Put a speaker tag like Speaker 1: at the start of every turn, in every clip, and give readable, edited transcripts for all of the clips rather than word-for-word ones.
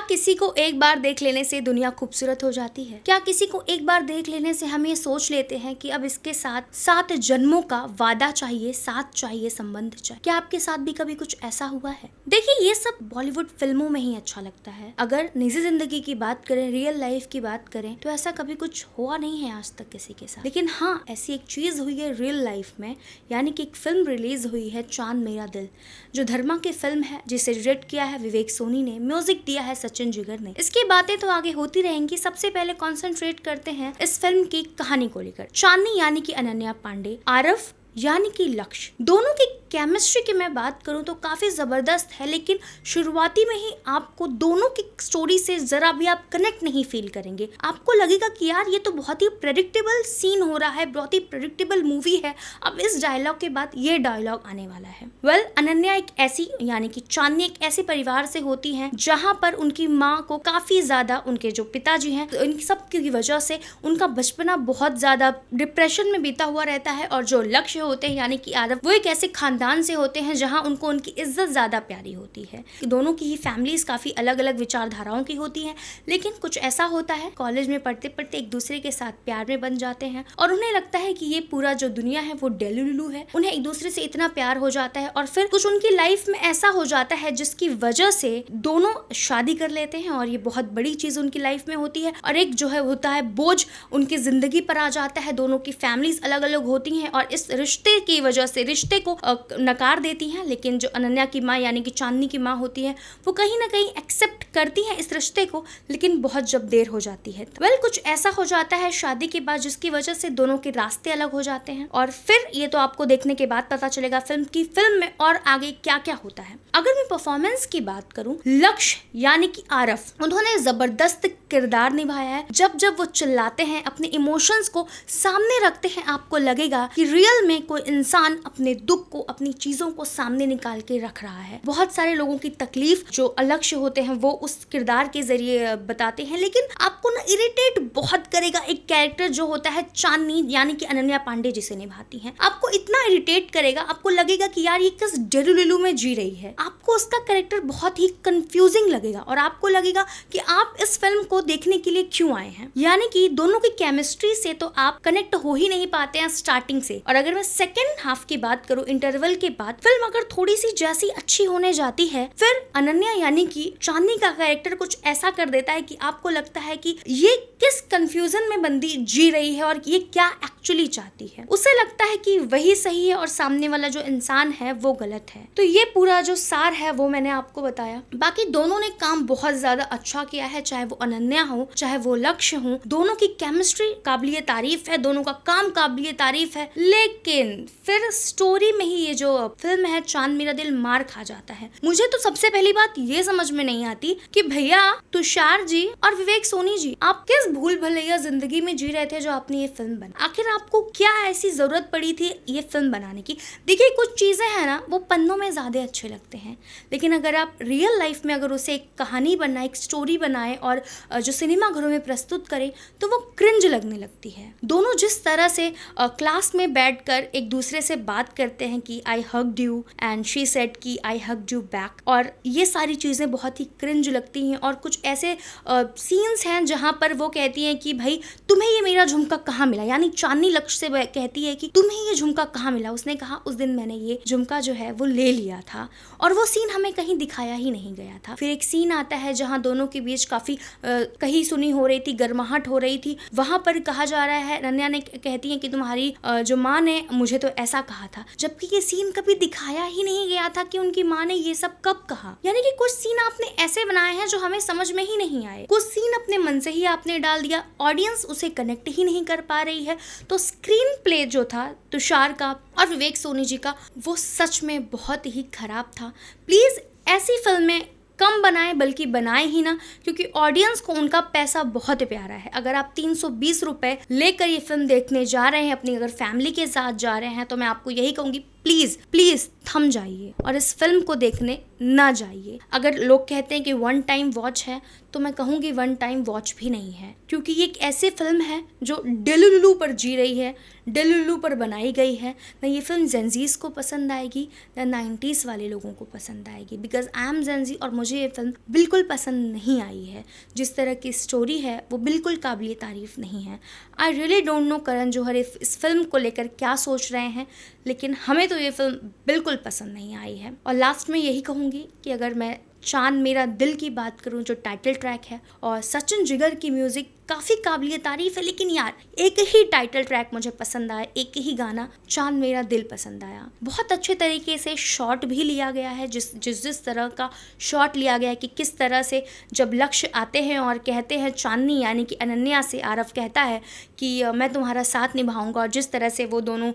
Speaker 1: किसी को एक बार देख लेने से दुनिया खूबसूरत हो जाती है? क्या किसी को एक बार देख लेने से हम ये सोच लेते हैं कि अब इसके साथ 7 जन्मों का वादा चाहिए, साथ चाहिए, संबंध चाहिए? क्या आपके साथ भी कभी कुछ ऐसा हुआ है? देखिए, ये सब बॉलीवुड फिल्मों में ही अच्छा लगता है। अगर निजी जिंदगी की बात करें, रियल लाइफ की बात करें, तो ऐसा कभी कुछ हुआ नहीं है आज तक किसी के साथ। लेकिन हाँ, ऐसी एक चीज हुई है रियल लाइफ में, यानी कि एक फिल्म रिलीज हुई है चांद मेरा दिल, जो धर्मा की फिल्म है, जिसे डायरेक्ट किया है विवेक सोनी ने, म्यूजिक दिया है सचिन जिगर ने। इसकी बातें तो आगे होती रहेंगी। सबसे पहले कॉन्सेंट्रेट करते हैं इस फिल्म की कहानी को लेकर। चांदनी यानी कि अनन्या पांडे, आरफ यानी कि लक्ष्य, दोनों की केमिस्ट्री की मैं बात करूं तो काफी जबरदस्त है, लेकिन शुरुआती में ही आपको दोनों की स्टोरी से जरा भी आप कनेक्ट नहीं फील करेंगे। आपको लगेगा कि यार ये तो बहुत ही प्रेडिक्टेबल सीन हो रहा है, बहुत ही प्रेडिक्टेबल मूवी है, अब इस डायलॉग के बाद ये डायलॉग आने वाला है। वेल, अनन्या एक ऐसी, यानी कि चांदनी एक ऐसे परिवार से होती है जहां पर उनकी माँ को काफी ज्यादा, उनके जो पिताजी हैं, तो इन सब की वजह से उनका बचपना बहुत ज्यादा डिप्रेशन में बीता हुआ रहता है। और जो लक्ष्य होते हैं यानी कि आरफ, वो एक ऐसे खानदान से होते हैं जहां उनको उनकी इज्जत ज्यादा प्यारी होती है। दोनों की ही फैमिलीज काफी अलग अलग विचारधाराओं की होती हैं, लेकिन कुछ ऐसा होता है, कॉलेज में पढ़ते पढ़ते एक दूसरे के साथ प्यार में बन जाते हैं और उन्हें लगता है कि ये पूरा जो दुनिया है वो डेलुलुलु है। उन्हें एक दूसरे से इतना प्यार हो जाता है और फिर कुछ उनकी लाइफ में ऐसा हो जाता है जिसकी वजह से दोनों शादी कर लेते हैं और ये बहुत बड़ी चीज उनकी लाइफ में होती है। और एक जो है होता है बोझ उनकी जिंदगी पर आ जाता है। दोनों की फैमिलीज अलग अलग होती हैं और इस रिश्ते की वजह से रिश्ते को नकार देती हैं, लेकिन जो अनन्या की माँ यानी कि चांदनी की माँ होती है वो कहीं ना कहीं एक्सेप्ट करती है इस रिश्ते को, लेकिन बहुत जब देर हो जाती है। वेल, कुछ ऐसा हो जाता है शादी के बाद जिसकी वजह से दोनों के रास्ते अलग हो जाते हैं और फिर ये तो आपको देखने के बाद पता चलेगा फिल्म में और आगे क्या क्या होता है। अगर मैं परफॉर्मेंस की बात करूं, लक्ष्य यानी कि आरफ, उन्होंने जबरदस्त किरदार निभाया है। जब जब वो चिल्लाते हैं, अपने इमोशंस को सामने रखते हैं, आपको लगेगा कि रियल में कोई इंसान अपने दुख को, अपनी चीजों को सामने निकाल के रख रहा है। बहुत सारे लोगों की तकलीफ जो लक्ष्य होते हैं वो उस किरदार के जरिए बताते हैं, लेकिन आपको ना इरिटेट बहुत करेगा एक कैरेक्टर जो होता है चांदनी यानी कि अनन्या पांडे जिसे निभाती हैं। आपको इतना इरिटेट करेगा, आपको लगेगा कि यार ये किस डेलुलुलु में जी रही है। आपको उसका कैरेक्टर बहुत ही कंफ्यूजिंग लगेगा और आपको लगेगा कि आप इस फिल्म को देखने के लिए क्यों आए हैं। यानी कि दोनों की केमिस्ट्री से तो आप कनेक्ट हो ही नहीं पाते हैं स्टार्टिंग से। और अगर मैं सेकेंड हाफ की बात करूं, इंटरवल के बाद फिल्म अगर थोड़ी सी जैसी अच्छी होने जाती है, फिर अनन्या यानी कि चांदनी का कैरेक्टर कुछ ऐसा कर देता है कि आपको लगता है कि ये किस कंफ्यूजन में बंदी जी रही है और ये क्या एक्चुअली चाहती है। उसे लगता है कि वही सही है और सामने वाला जो इंसान है वो गलत है। तो ये पूरा जो सार है वो मैंने आपको बताया। बाकी दोनों ने काम बहुत ज्यादा अच्छा किया है, चाहे वो अनन्या हो चाहे वो लक्ष्य हो। दोनों की केमिस्ट्री काबिलिए तारीफ है, दोनों का काम काबिलिए तारीफ है, लेकिन फिर स्टोरी में ही ये जो फिल्म है चांद मेरा दिल मार खा जाता है। मुझे तो सबसे पहली बात ये समझ में नहीं आती कि भैया तुषार जी और विवेक सोनी जी, आप किस भूल भलैया जिंदगी में जी रहे थे जो आपने ये फिल्म बना। आखिर आपको क्या ऐसी जरूरत पड़ी थी ये फिल्म बनाने की। देखिए, कुछ चीजें हैं ना वो पन्नों में ज्यादा अच्छे लगते हैं, लेकिन अगर आप रियल लाइफ में अगर उसे एक कहानी बनाए, एक स्टोरी बनाए और जो सिनेमा घरों में प्रस्तुत करें तो वो क्रिंज लगने लगती है। दोनों जिस तरह से क्लास में बैठकर एक दूसरे से बात करते हैं कि I hugged you and she said कि आई हग्ड यू बैक, और ये सारी चीजें बहुत ही क्रिंज लगती हैं। और कुछ ऐसे सीन्स हैं जहां पर वो कहती हैं कि भाई तुम्हें ये मेरा झुमका कहाँ मिला, यानी चांदनी लक्ष्य से कहती है कि तुम्हें ये झुमका कहाँ मिला। उसने कहा उस दिन मैंने ये झुमका जो है वो ले लिया था, और वो सीन हमें कहीं दिखाया ही नहीं गया था। फिर एक सीन आता है जहां दोनों के बीच काफी कही सुनी हो रही थी, गर्माहट हो रही थी। वहां पर कहा जा रहा है, अनन्या ने कहती है कि तुम्हारी जो माँ ने मुझे तो ऐसा कहा था, जबकि ये सीन कभी दिखाया ही नहीं गया था कि उनकी माँ ने ये सब कब कहा। यानी कि कुछ सीन आपने ऐसे बनाए हैं जो हमें समझ में ही नहीं आए, कुछ सीन अपने मन से ही आपने डाल दिया, ऑडियंस उसे कनेक्ट ही नहीं कर पा रही है। तो स्क्रीन प्ले जो था तुषार का और विवेक सोनी जी का वो सच में बहुत ही खराब था। प्लीज ऐसी फिल्में कम बनाए, बल्कि बनाए ही ना, क्योंकि ऑडियंस को उनका पैसा बहुत प्यारा है। अगर आप 320 रुपए लेकर ये फिल्म देखने जा रहे हैं, अपनी अगर फैमिली के साथ जा रहे हैं, तो मैं आपको यही कहूंगी प्लीज प्लीज थम जाइए और इस फिल्म को देखने ना जाइए। अगर लोग कहते हैं कि वन टाइम वॉच है, तो मैं कहूँगी वन टाइम वॉच भी नहीं है, क्योंकि ये एक ऐसी फिल्म है जो डेलुलुलु पर जी रही है, डेलुलुलु पर बनाई गई है। ना ये फिल्म जेंजीज को पसंद आएगी, ना 90s वाले लोगों को पसंद आएगी, बिकॉज आई एम जेंजी और मुझे ये फिल्म बिल्कुल पसंद नहीं आई है। जिस तरह की स्टोरी है वो बिल्कुल काबिल तारीफ़ नहीं है। I really don't know Karan Johar इस फिल्म को लेकर क्या सोच रहे हैं, लेकिन हमें तो ये फिल्म बिल्कुल पसंद नहीं आई है। और लास्ट में यही कहूँगी कि अगर मैं चांद मेरा दिल की बात करूं, जो टाइटल ट्रैक है, और सचिन जिगर की म्यूजिक काफ़ी काबिल तारीफ है, लेकिन यार एक ही टाइटल ट्रैक मुझे पसंद आया, एक ही गाना चांद मेरा दिल पसंद आया। बहुत अच्छे तरीके से शॉट भी लिया गया है, जिस तरह का शॉट लिया गया है कि किस तरह से जब लक्ष्य आते हैं और कहते हैं चांदनी यानी कि अनन्या से, आरव कहता है कि मैं तुम्हारा साथ निभाऊंगा, और जिस तरह से वो दोनों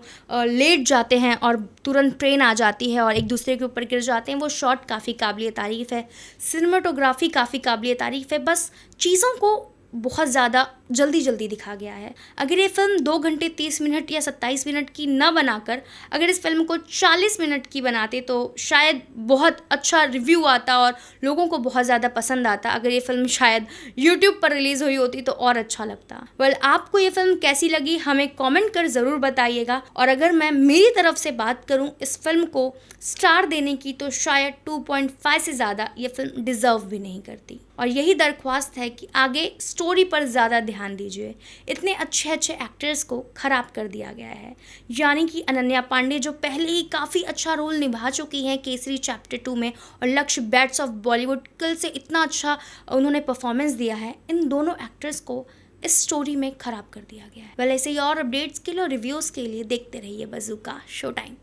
Speaker 1: लेट जाते हैं और तुरंत ट्रेन आ जाती है और एक दूसरे के ऊपर गिर जाते हैं, वो शॉट काफ़ी काबिल तारीफ़ है। सिनेमाटोग्राफी काफ़ी काबिल तारीफ़ है, बस चीज़ों को बहुत ज़्यादा जल्दी दिखा गया है। अगर ये फिल्म 2 घंटे 30 मिनट या 27 मिनट की न बनाकर अगर इस फिल्म को 40 मिनट की बनाते तो शायद बहुत अच्छा रिव्यू आता और लोगों को बहुत ज़्यादा पसंद आता। अगर ये फिल्म शायद यूट्यूब पर रिलीज़ हुई होती तो और अच्छा लगता। वेल, आपको ये फिल्म कैसी लगी हमें कमेंट कर ज़रूर बताइएगा। और अगर मैं मेरी तरफ से बात करूँ इस फिल्म को स्टार देने की, तो शायद 2.5 से ज़्यादा ये फिल्म डिज़र्व भी नहीं करती। और यही दरख्वास्त है कि आगे स्टोरी पर ज़्यादा ध्यान दीजिए। इतने अच्छे एक्टर्स को ख़राब कर दिया गया है, यानी कि अनन्या पांडे जो पहले ही काफ़ी अच्छा रोल निभा चुकी हैं केसरी चैप्टर 2 में, और लक्ष्य बैट्स ऑफ बॉलीवुड कल से इतना अच्छा उन्होंने परफॉर्मेंस दिया है, इन दोनों एक्टर्स को इस स्टोरी में ख़राब कर दिया गया है। वेल, ऐसे ही और अपडेट्स के लिए और रिव्यूज़ के लिए देखते रहिए बज़ूका शो टाइम।